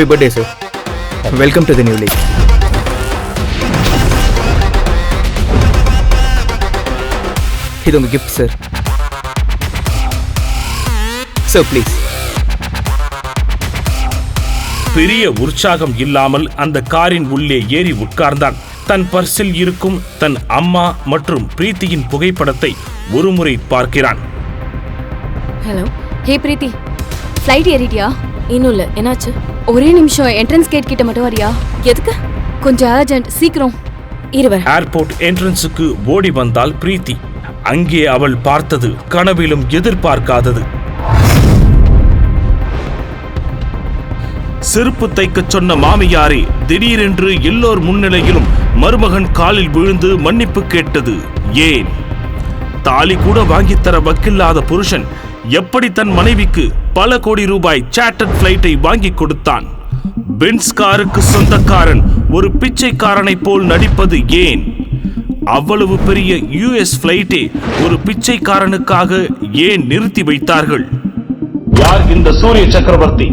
Happy birthday, sir. Welcome to the new league. இது உங்க gift, sir. Sir, please. பெரிய உற்சாகம் இல்லாமல் அந்த காரின் உள்ளே ஏறி உட்கார்ந்தான். தன் பர்சில் இருக்கும் தன் அம்மா மற்றும் பிரீத்தியின் புகைப்படத்தை ஒருமுறை பார்க்கிறான். ஹலோ, ஹே பிரீத்தி, ஃப்ளைட் ஏறிட்டியா? இன்னும் இல்லை, என்னாச்சு? ஒரே நிமிஷம், என்ட்ரன்ஸ் கேட் கிட்ட மட்டும் வரியா? எதுக்கு? கொஞ்சம் அர்ஜென்ட், சீக்கிரம் இருவர். ஏர்போர்ட் என்ட்ரன்ஸுக்கு ஓடி வந்தாள் பிரீத்தி. அங்கே அவள் பார்த்தது கனவிலும் எதிர்பார்க்காதது. செருப்பு தைக்கச் சொன்ன மாமியாரே திடீரென்று எல்லோர் முன்னிலையிலும் மருமகன் காலில் விழுந்து மன்னிப்பு கேட்டது. ஏன்? தாலி கூட வாங்கித்தர வக்கில்லாத புருஷன் எப்படி தன் மனைவிக்கு பல கோடி ரூபாய் சார்ட்டர்ட் பிளைட்டை வாங்கி கொடுத்தான்? பென்ஸ் காருக்கு சொந்தக்காரன் ஒரு பிச்சைக்காரனை போல் நடிப்பது ஏன்? அவ்வளவு பெரிய யுஎஸ் பிளைட்டை ஒரு பிச்சைக்காரனுக்காக ஏன் நிறுத்தி வைத்தார்கள்? யார் இந்த சூரிய சக்கரவர்த்தி?